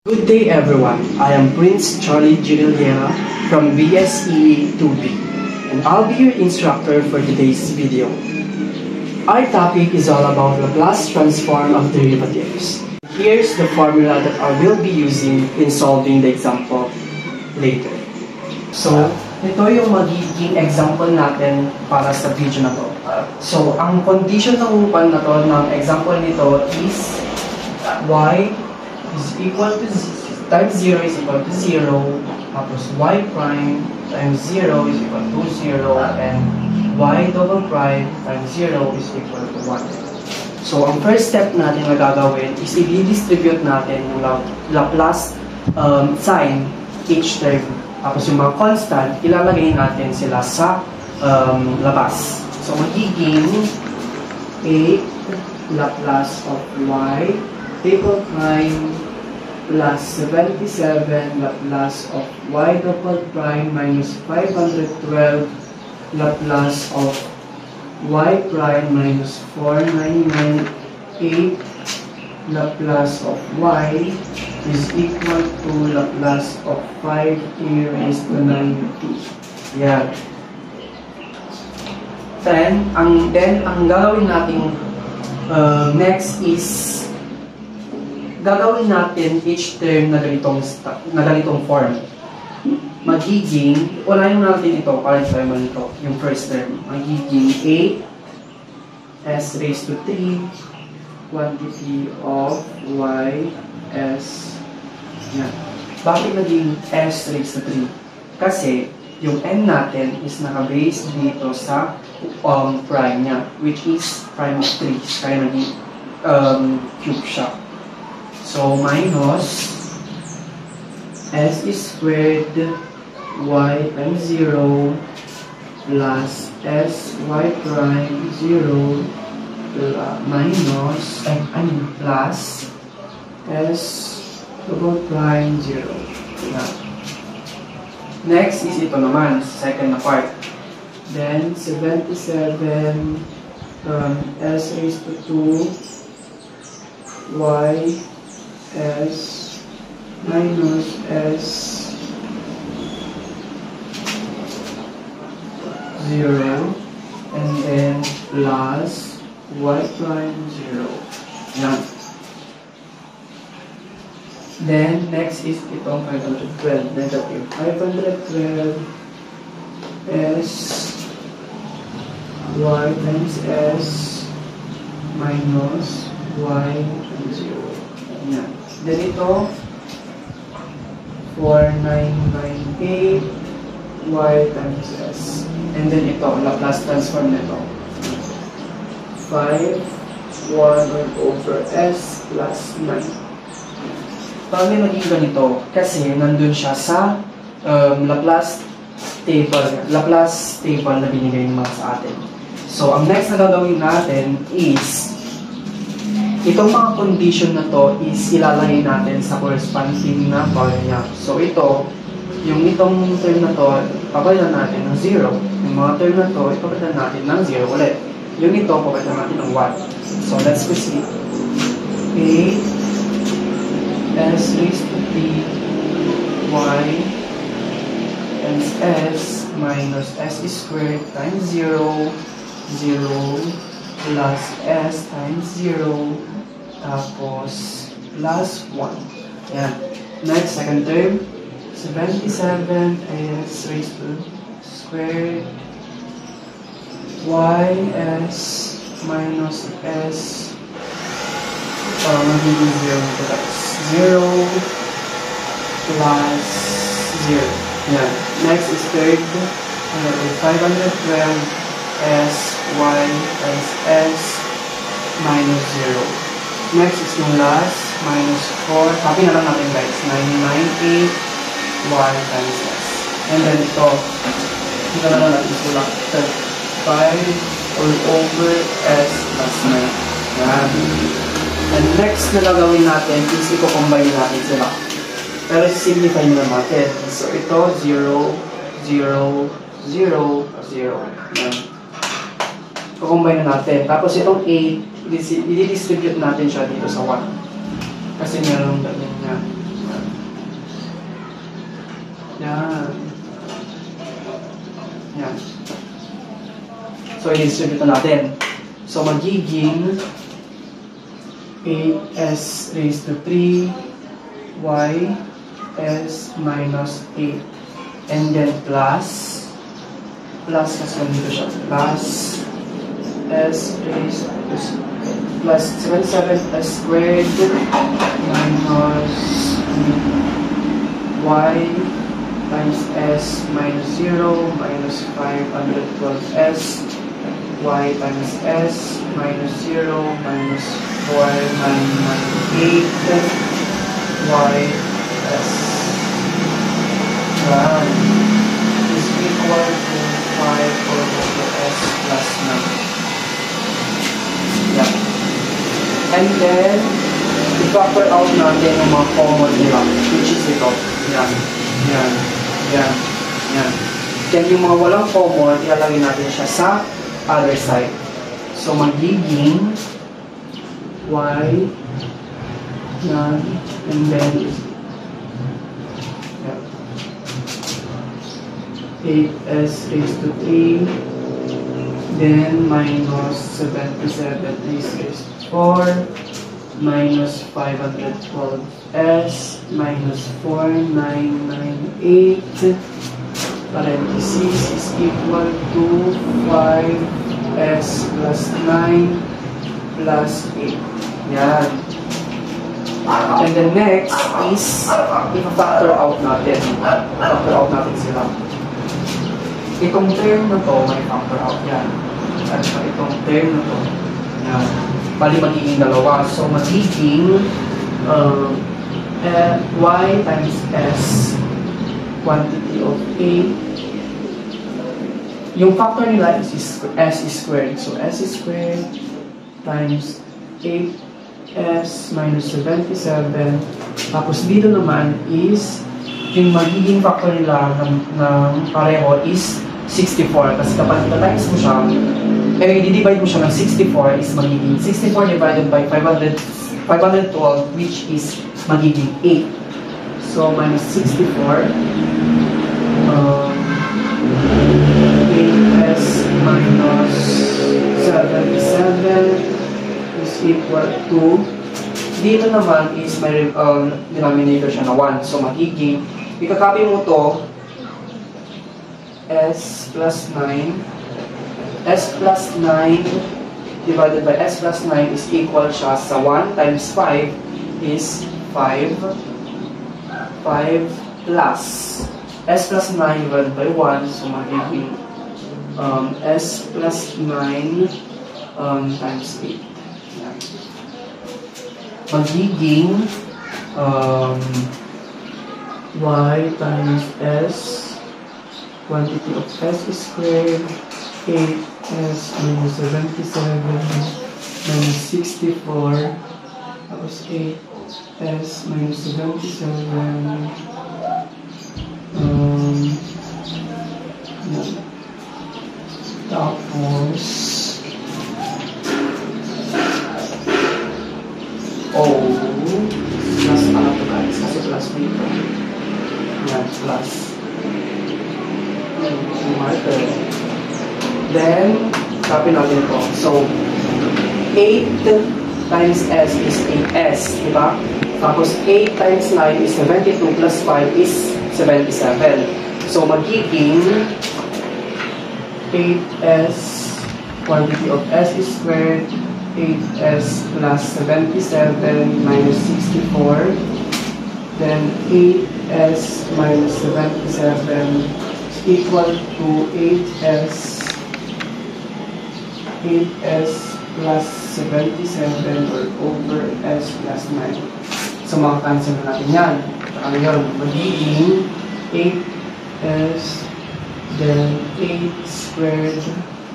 Good day everyone, I am Prince Charlie Giuliana from BSE 2B and I'll be your instructor for today's video. Our topic is all about Laplace transform of derivatives. Here's the formula that I will be using in solving the example later. So, ito yung magiging example natin para sa video na to. So, ang condition ng upan na to ng example nito is y is equal to times 0 is equal to 0, tapos y prime times 0 is equal to 0, and y double prime times 0 is equal to 1. So, ang first step natin na gagawin is i-distribute natin yung Laplace sign each term. Tapos yung mga constant, ilalagay natin sila sa labas. So, magiging 8 Laplace of y double prime plus 77 Laplace of y double prime minus 512 Laplace of y prime minus 4998 Laplace of y is equal to Laplace of 5 e raised to 9t. Yan. Then, ang gagawin natin next is gagawin natin each term na ganitong form. Magiging, unahin natin ito para i-try mo nito, yung first term. Magiging 8 s raised to 3 quantity of y s. Yan. Bakit naging s raised to 3? Kasi yung n natin is naka-base dito sa prime niya, which is prime of 3. Kaya naging cube siya. So, minus s squared y times 0 plus s y prime 0 minus, plus s double prime 0. Yeah. Next is ito naman, second na part. Then, 77 s raised to 2 y s minus s 0 and then plus y prime 0. Yan. Then next is itong 512, negative 512 s y times s minus y times 0. Yan. Then ito 4998 y times s. And then ito, Laplace transform nito. 5 1 over s plus 9. Paano naging ganito? Kasi nandun siya sa Laplace table na binigay ng mga sa atin. So, ang next na gagawin natin is itong mga condition na to is ilalagay natin sa corresponding na value niya. So, ito, yung itong term na to, papalitan natin ng 0. Yung mga term na to, ipapalitan natin ng 0 ulit. Yung ito, papalitan natin ng 1. So, let's proceed. 8 s raised to 3 y times s minus s squared times 0 plus s times 0 tapos plus 1. Yan. Next, second term, 77 s raised to squared y s minus s magiging 0 plus 0 plus 0. Yan. Next is third, 512 s y times s minus 0. Next is yung last, minus 4. Copy na lang natin guys. 998 y times s. And then ito na lang natin sulat. 5 all over s plus 9. Yan. And next na gagawin natin is i-combine natin sila. Pero simplify na natin. So ito, 0, 0, 0, 0. Yan. I-combine na natin. Tapos itong 8, i-distribute natin siya dito sa 1. Kasi meron ganyan niya. So, i-distribute na natin. So, magiging 8s raised to 3 y s minus 8. And then plus kasi dito siya, plus s raised to plus 77s squared minus y times s minus 0 minus 512s y times s minus 0 minus 4998 y s is equal to 5 over s plus 9. Yeah. And then, i-factor out natin yung mga common nila, which is ito. Yan. Yan. Yan. Yan. Then, yung mga walang common, ilalagay natin siya sa other side. So, magiging y, yan, and then, 8s raised to 3, then minus 77 raised to 4, minus 512s, minus 4998, parentheses is equal to 5s plus 9 plus 8. Yan. And the next is, i-factor out natin. Factor out natin sila. Itong term na to, may factor out yan. At itong term na to, yan. Bali magiging dalawa. So, magiging y times s, quantity of 8. Yung factor nila is s squared. So, s squared times 8s minus 77. Tapos dito naman is, yung magiging factor nila ng pareho is 64. Kasi kapag ita-times mo siya, i-divide mo siya ng 64 is magiging 64 divided by 512, which is magiging 8. So, minus 64. 8s minus 77 is equal to, dito naman is may denominator siya na 1. So, magiging, ikakopy mo to, s plus 9. S plus 9 divided by s plus 9 is equal siya sa 1 times 5 is 5. 5 plus s plus 9 divided by 1. So, magiging s plus 9 times 8. Yan. Magiging y times s, quantity of s squared, 8s minus 77 minus 64, tapos 8s minus 77, tapos, plus ano to guys, kasi plus dito, yan, plus. Then, copy natin ito. So, 8 times s is 8s, di ba? Tapos, 8 times 9 is 72 plus 5 is 77. So, magiging 8s, quantity of s is squared, 8s plus 77 minus 64. Then, 8s minus 77 is equal to 8s plus 77 or over s plus 9. So, makakancel na natin yan. Ano yun? Magiging 8s, then 8 squared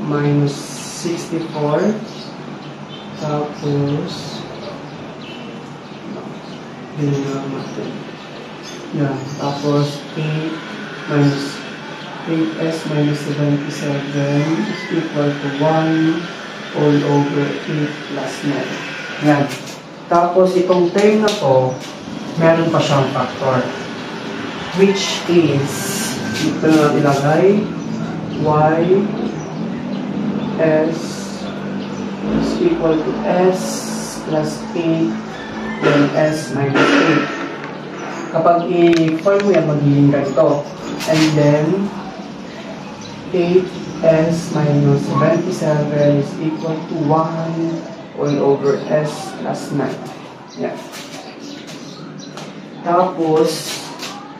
minus 64. Tapos, binigyan natin. Yan. Tapos, 8 minus 8s minus 77 is equal to 1 all over 8 plus 9. Yan. Tapos, itong term na to, meron pa siyang factor. Which is, ito na ilagay, y S is equal to S plus 8, then S minus 8. Kapag i-form mo yan, magiging ganito. And then, 8S minus 77 is equal to 1 all over S plus 9. Yan. Tapos,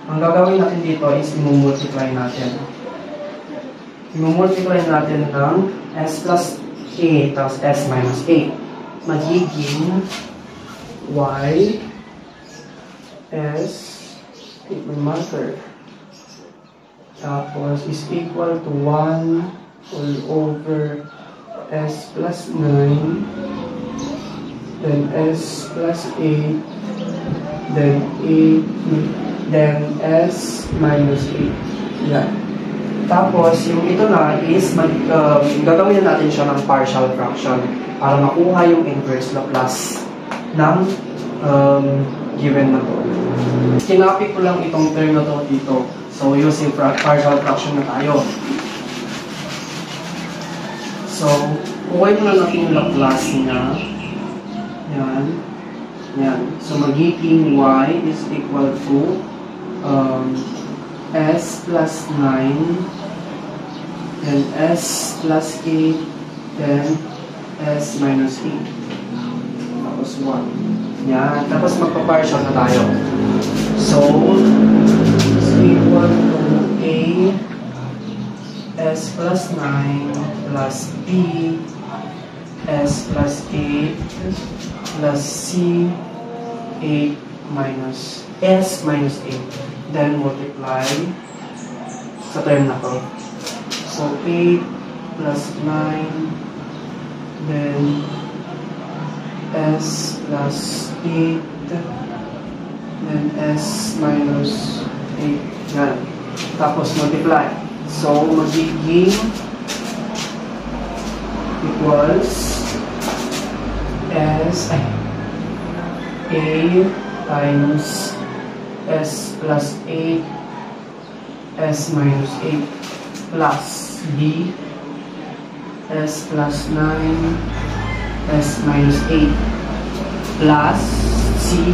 ang gagawin natin dito is i-multiply natin. I-multiply natin ng S plus A tapos S minus A. Magiging Y S, take my marker. Tapos is equal to 1 all over S plus 9, then S plus 8, then 8, then S minus 8. Yan. Tapos, yung ito na is, gagawin natin siya ng partial fraction para makuha yung inverse Laplace ng given na to. Kinopy ko lang itong term na to dito. So, using partial fraction na tayo. So, kukuha mo na natin yung Laplace niya. Yan. Yan. So, magiging y is equal to S plus 9, then S plus 8, then S minus 8. Tapos 1. Yan. Tapos magpa-partial na tayo. So, is equal to A S plus 9 plus B S plus 8 plus C 8 minus S minus 8. Then multiply sa term na to. So 8 plus 9, then S plus 8, then S minus 8. Yan. Tapos multiply. So magiging equals S A times S plus 8 S minus 8 plus B S plus 9 S minus 8 plus C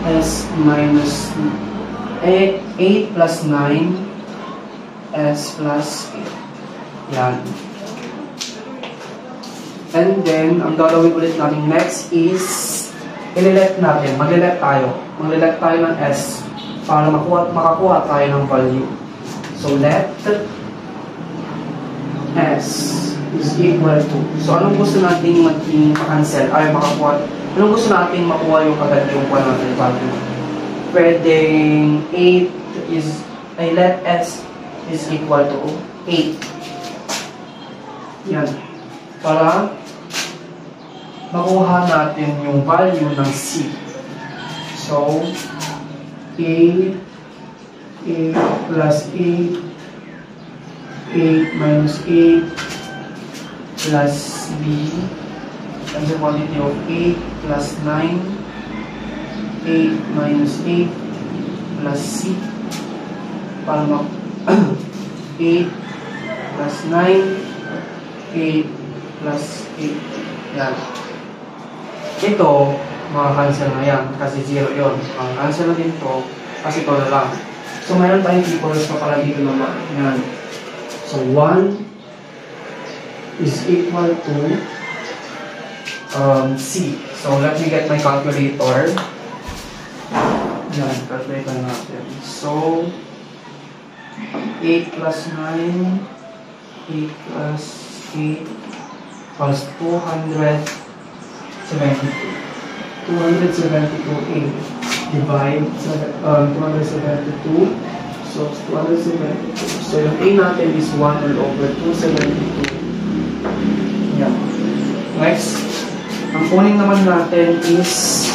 S minus 8 plus 9 S plus 8. Yan. And then, ang gagawin ulit natin next is i-let natin. Mag-let tayo. Mag-let tayo ng S para makakuha tayo ng value. So, let S is equal to. So, anong gusto natin maging makancel? Ay, makakuha. Anong gusto natin makuha yung agad yung kuha natin value? Pwedeng 8 is, ay, let S is equal to 8. Yan. Para makuha natin yung value ng C. So, A plus 8, 8 minus 8 plus B, and the quantity of 8 plus 9, 8 minus 8 plus C, para 8 plus 9, 8 plus 8. Yan. Ito, makakancel na yan kasi 0 yun. Makakancel na din to kasi ito na lang. So, mayroon tayong equals pa pala dito naman. Yan. So, 1 is equal to C. So, let me get my calculator. Yan, calculate natin. So, 8 plus 9, 8 plus 8 plus 272. 272A divide 272. So, 272. So, yung A natin is 1 all over 272. Yan. Next, ang kunin naman natin is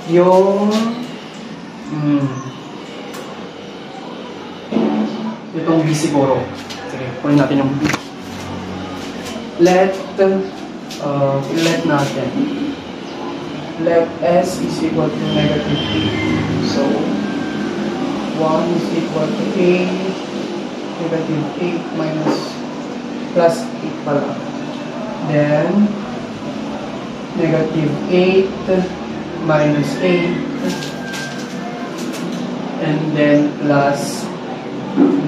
yung itong B siguro. Sige, kunin natin yung B. Let natin. Let S is equal to negative 8. So, 1 is equal to A negative 8 minus plus 8 pala. Then, negative 8 minus 8. And then, plus B,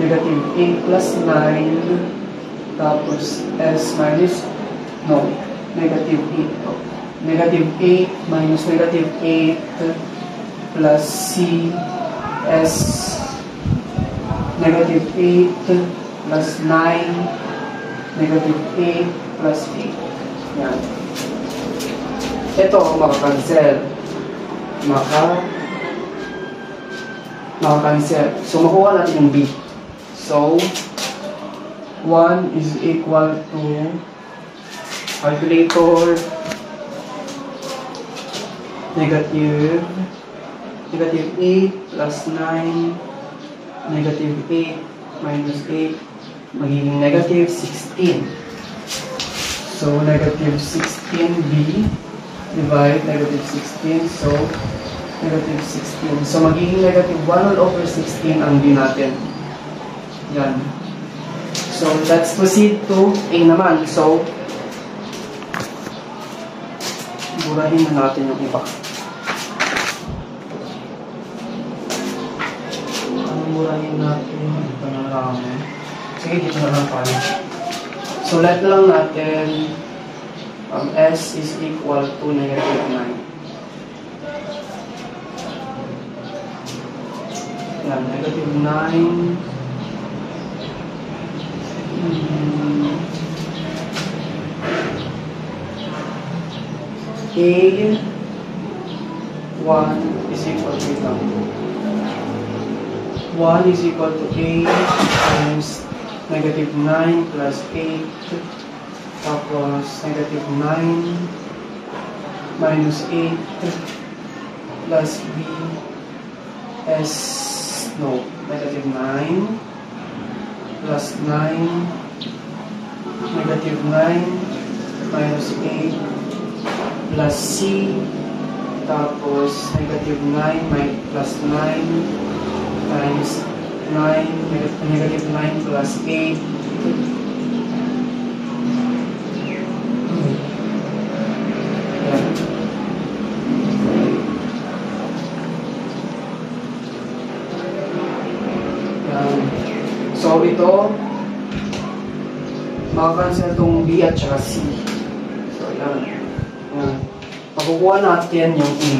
negative 8 plus 9. Tapos, S minus, no, negative 8. Negative 8 minus negative 8 plus C, S, negative 8 plus 9, negative 8 plus 8. Yan. Ito, makakancel. Makakancel. So, makuha natin yung B. So, 1 is equal to calculator negative 8 plus 9, negative 8 minus 8, magiging negative 16. So, negative 16b divide negative 16. So, negative 16. So, magiging negative 1 all over 16 ang b natin. Yan. So, let's proceed to A naman. So, burahin na natin yung iba. Burahin natin ito na lang. Sige, dito na lang tayo. So, let lang natin S is equal to negative 9. Yan, negative 9. A 1 is equal to 1 is equal to A times negative 9 plus 8 tapos negative 9 minus 8 plus B S no, negative 9 plus 9 negative 9 minus 8 plus C tapos negative 9 plus 9 times 9, negative 9 plus 8. Yan. So, ito, makakancel itong B at saka C. So, yan. Yan. Makukuha natin yung A.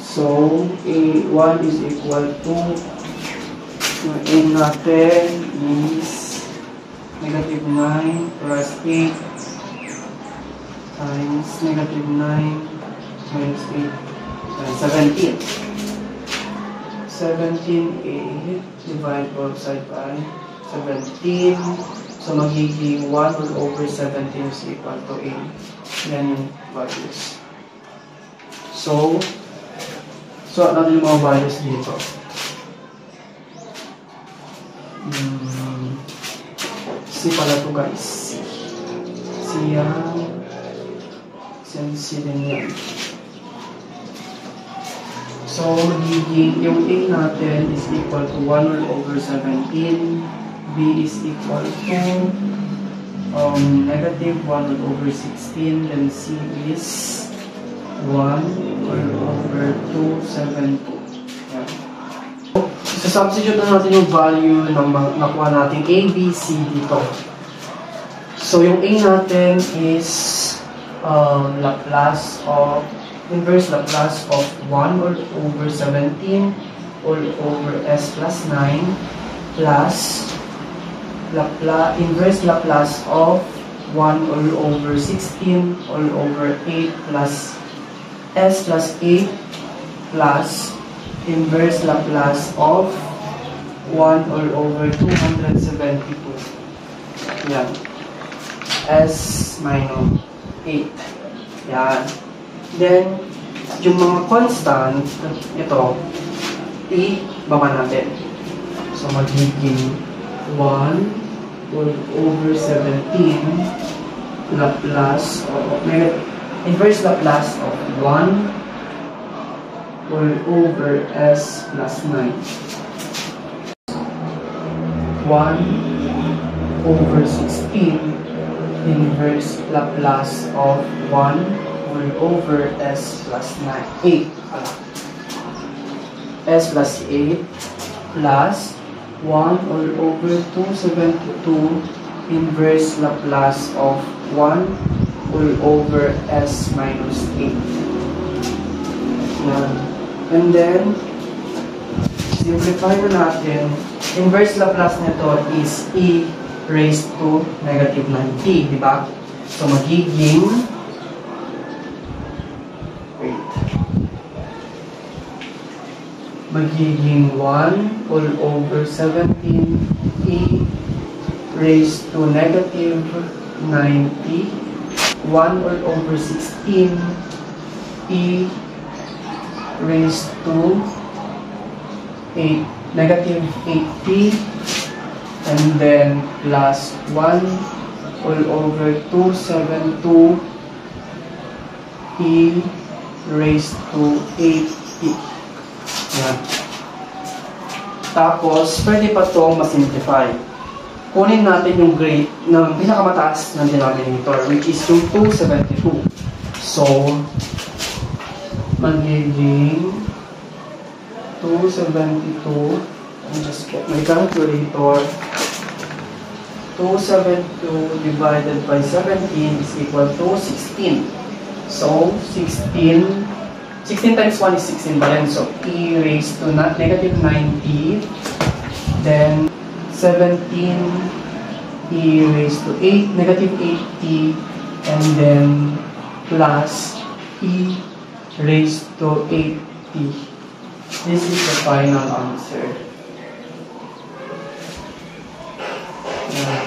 So, A1 is equal to yung A natin is negative 9 plus 8 times negative 9 minus 8 17. 17A divide both side by 17. So magiging 1 all over 17 is equal to A. Yan yung values. So natin yung mga values dito. C pala to guys. C yan. C din yan. So, magiging yung A natin is equal to 1 all over 17. B is equal to negative 1 all over 16. Then C is 1 all over 272. Yan. So, substitute na natin yung value ng nakuha natin A, B, C dito. So, yung A natin is Laplace of inverse Laplace of 1 all over 17 all over S plus 9 plus inverse Laplace of 1 all over 16 all over 8 plus S plus 8 plus inverse Laplace of 1 all over 272. Yan. S minus 8. Yan. Then, yung mga constant, ito, i-baba natin. So, magiging 1 all over 17 Laplace of, inverse Laplace of 1 all over S plus 9. 1 over 16 inverse Laplace of 1 all over s plus 8. S plus 8 plus 1 all over 272 inverse Laplace of 1 all over s minus 8. Yan. And then, simplify na natin. Inverse Laplace nito is e raised to negative 9t, di ba? So, magiging magiging 1 all over 17 e raised to negative 90, 1 all over 16 e raised to negative 8t, and then plus 1 all over 272 e raised to 8t. Yan. Tapos, pwede pa itong masimplify. Kunin natin yung grade ng pinakamataas ng denominator, which is yung 272. So, magiging 272, I'll just get my calculator. 272 divided by 17 is equal to 16. So, 16 times 1 is 16 ba yan? So, e raised to negative 90, then 17 e raised to 8, negative 8t, and then plus e raised to 8t. This is the final answer. Yeah.